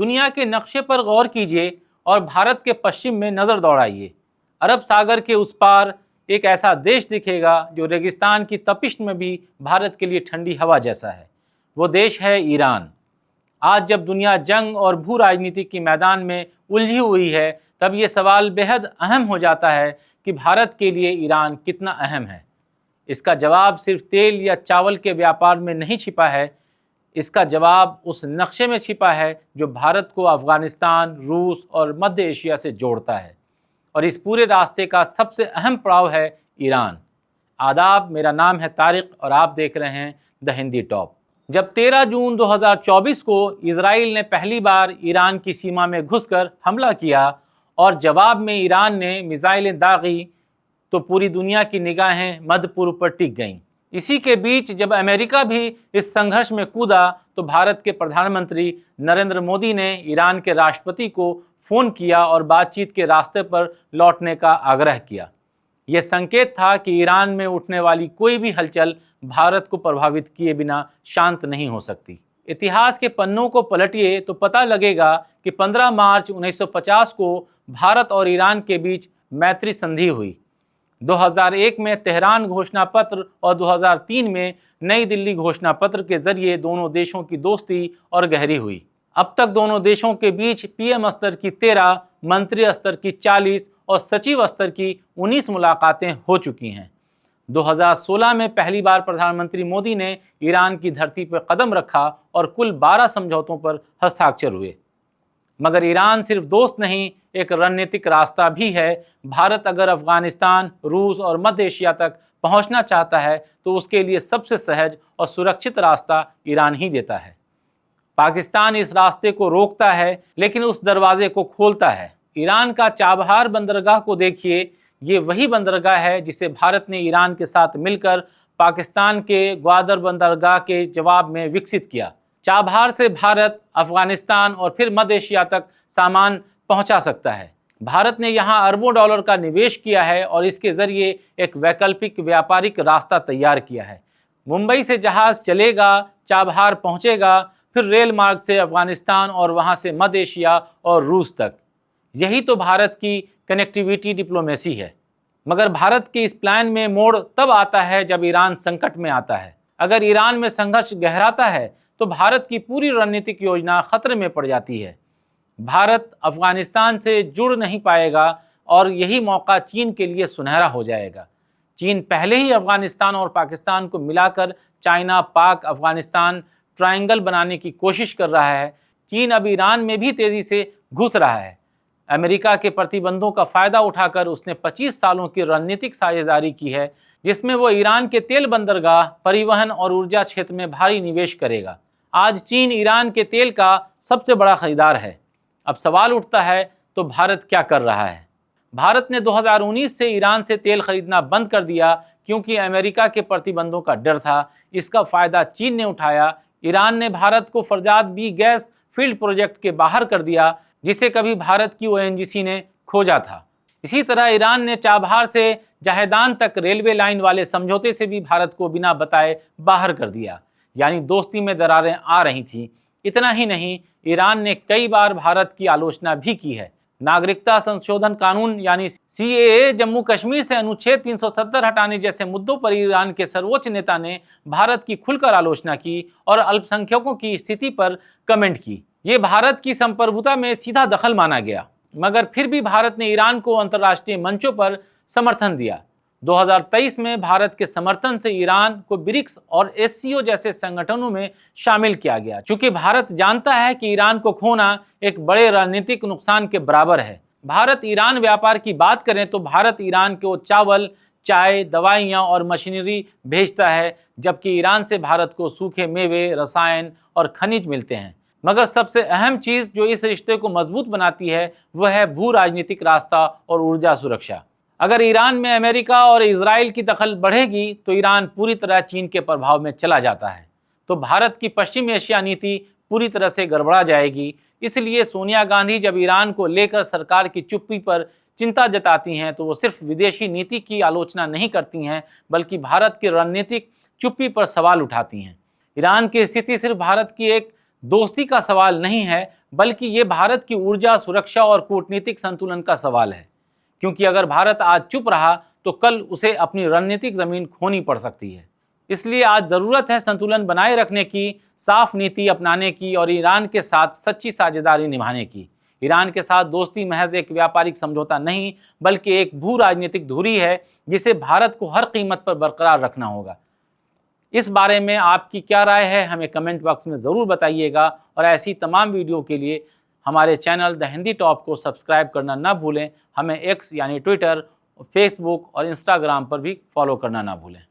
दुनिया के नक्शे पर गौर कीजिए और भारत के पश्चिम में नज़र दौड़ाइए। अरब सागर के उस पार एक ऐसा देश दिखेगा जो रेगिस्तान की तपिश में भी भारत के लिए ठंडी हवा जैसा है। वो देश है ईरान। आज जब दुनिया जंग और भू राजनीति के मैदान में उलझी हुई है, तब ये सवाल बेहद अहम हो जाता है कि भारत के लिए ईरान कितना अहम है। इसका जवाब सिर्फ तेल या चावल के व्यापार में नहीं छिपा है, इसका जवाब उस नक्शे में छिपा है जो भारत को अफगानिस्तान, रूस और मध्य एशिया से जोड़ता है। और इस पूरे रास्ते का सबसे अहम पड़ाव है ईरान। आदाब, मेरा नाम है तारिक और आप देख रहे हैं द हिंदी टॉप। जब 13 जून 2024 को इजराइल ने पहली बार ईरान की सीमा में घुसकर हमला किया और जवाब में ईरान ने मिसाइलें दागी, तो पूरी दुनिया की निगाहें मध्य पूर्व पर टिक गईं। इसी के बीच जब अमेरिका भी इस संघर्ष में कूदा, तो भारत के प्रधानमंत्री नरेंद्र मोदी ने ईरान के राष्ट्रपति को फ़ोन किया और बातचीत के रास्ते पर लौटने का आग्रह किया। यह संकेत था कि ईरान में उठने वाली कोई भी हलचल भारत को प्रभावित किए बिना शांत नहीं हो सकती। इतिहास के पन्नों को पलटिए तो पता लगेगा कि 15 मार्च 1950 को भारत और ईरान के बीच मैत्री संधि हुई। 2001 में तेहरान घोषणा पत्र और 2003 में नई दिल्ली घोषणा पत्र के जरिए दोनों देशों की दोस्ती और गहरी हुई। अब तक दोनों देशों के बीच पीएम स्तर की 13, मंत्री स्तर की 40 और सचिव स्तर की 19 मुलाकातें हो चुकी हैं। 2016 में पहली बार प्रधानमंत्री मोदी ने ईरान की धरती पर कदम रखा और कुल 12 समझौतों पर हस्ताक्षर हुए। मगर ईरान सिर्फ दोस्त नहीं, एक रणनीतिक रास्ता भी है। भारत अगर अफगानिस्तान, रूस और मध्य एशिया तक पहुंचना चाहता है तो उसके लिए सबसे सहज और सुरक्षित रास्ता ईरान ही देता है। पाकिस्तान इस रास्ते को रोकता है, लेकिन उस दरवाजे को खोलता है। ईरान का चाबहार बंदरगाह को देखिए, ये वही बंदरगाह है जिसे भारत ने ईरान के साथ मिलकर पाकिस्तान के ग्वादर बंदरगाह के जवाब में विकसित किया। चाबहार से भारत अफगानिस्तान और फिर मध्य एशिया तक सामान पहुंचा सकता है। भारत ने यहाँ अरबों डॉलर का निवेश किया है और इसके जरिए एक वैकल्पिक व्यापारिक रास्ता तैयार किया है। मुंबई से जहाज चलेगा, चाबहार पहुंचेगा, फिर रेल मार्ग से अफगानिस्तान और वहां से मध्य एशिया और रूस तक। यही तो भारत की कनेक्टिविटी डिप्लोमेसी है। मगर भारत के इस प्लान में मोड़ तब आता है जब ईरान संकट में आता है। अगर ईरान में संघर्ष गहराता है तो भारत की पूरी रणनीतिक योजना खतरे में पड़ जाती है। भारत अफगानिस्तान से जुड़ नहीं पाएगा और यही मौका चीन के लिए सुनहरा हो जाएगा। चीन पहले ही अफगानिस्तान और पाकिस्तान को मिलाकर चाइना, पाक, अफगानिस्तान ट्रायंगल बनाने की कोशिश कर रहा है। चीन अब ईरान में भी तेजी से घुस रहा है। अमेरिका के प्रतिबंधों का फायदा उठाकर उसने 25 सालों की रणनीतिक साझेदारी की है, जिसमें वो ईरान के तेल बंदरगाह, परिवहन और ऊर्जा क्षेत्र में भारी निवेश करेगा। आज चीन ईरान के तेल का सबसे बड़ा खरीदार है। अब सवाल उठता है, तो भारत क्या कर रहा है? भारत ने 2019 से ईरान से तेल खरीदना बंद कर दिया क्योंकि अमेरिका के प्रतिबंधों का डर था। इसका फायदा चीन ने उठाया। ईरान ने भारत को Farzad B gas field project के बाहर कर दिया, जिसे कभी भारत की ओएनजीसी ने खोजा था। इसी तरह ईरान ने चाबहार से जहेदान तक रेलवे लाइन वाले समझौते से भी भारत को बिना बताए बाहर कर दिया। यानी दोस्ती में दरारें आ रही थीं। इतना ही नहीं, ईरान ने कई बार भारत की आलोचना भी की है। नागरिकता संशोधन कानून यानी सीएए, जम्मू कश्मीर से अनुच्छेद 370 हटाने जैसे मुद्दों पर ईरान के सर्वोच्च नेता ने भारत की खुलकर आलोचना की और अल्पसंख्यकों की स्थिति पर कमेंट की। ये भारत की संप्रभुता में सीधा दखल माना गया। मगर फिर भी भारत ने ईरान को अंतर्राष्ट्रीय मंचों पर समर्थन दिया। 2023 में भारत के समर्थन से ईरान को ब्रिक्स और एससीओ जैसे संगठनों में शामिल किया गया। चूंकि भारत जानता है कि ईरान को खोना एक बड़े रणनीतिक नुकसान के बराबर है। भारत ईरान व्यापार की बात करें तो भारत ईरान को चावल, चाय, दवाइयाँ और मशीनरी भेजता है, जबकि ईरान से भारत को सूखे मेवे, रसायन और खनिज मिलते हैं। मगर सबसे अहम चीज़ जो इस रिश्ते को मजबूत बनाती है वह है भू राजनीतिक रास्ता और ऊर्जा सुरक्षा। अगर ईरान में अमेरिका और इजराइल की दखल बढ़ेगी तो ईरान पूरी तरह चीन के प्रभाव में चला जाता है, तो भारत की पश्चिम एशिया नीति पूरी तरह से गड़बड़ा जाएगी। इसलिए सोनिया गांधी जब ईरान को लेकर सरकार की चुप्पी पर चिंता जताती हैं तो वो सिर्फ विदेशी नीति की आलोचना नहीं करती हैं, बल्कि भारत की रणनीतिक चुप्पी पर सवाल उठाती हैं। ईरान की स्थिति सिर्फ भारत की एक दोस्ती का सवाल नहीं है, बल्कि ये भारत की ऊर्जा, सुरक्षा और कूटनीतिक संतुलन का सवाल है। क्योंकि अगर भारत आज चुप रहा तो कल उसे अपनी रणनीतिक जमीन खोनी पड़ सकती है। इसलिए आज जरूरत है संतुलन बनाए रखने की, साफ नीति अपनाने की और ईरान के साथ सच्ची साझेदारी निभाने की। ईरान के साथ दोस्ती महज एक व्यापारिक समझौता नहीं, बल्कि एक भू राजनीतिक धुरी है जिसे भारत को हर कीमत पर बरकरार रखना होगा। इस बारे में आपकी क्या राय है, हमें कमेंट बॉक्स में ज़रूर बताइएगा और ऐसी तमाम वीडियो के लिए हमारे चैनल द हिंदी टॉप को सब्सक्राइब करना ना भूलें। हमें एक्स यानी ट्विटर, फेसबुक और इंस्टाग्राम पर भी फॉलो करना ना भूलें।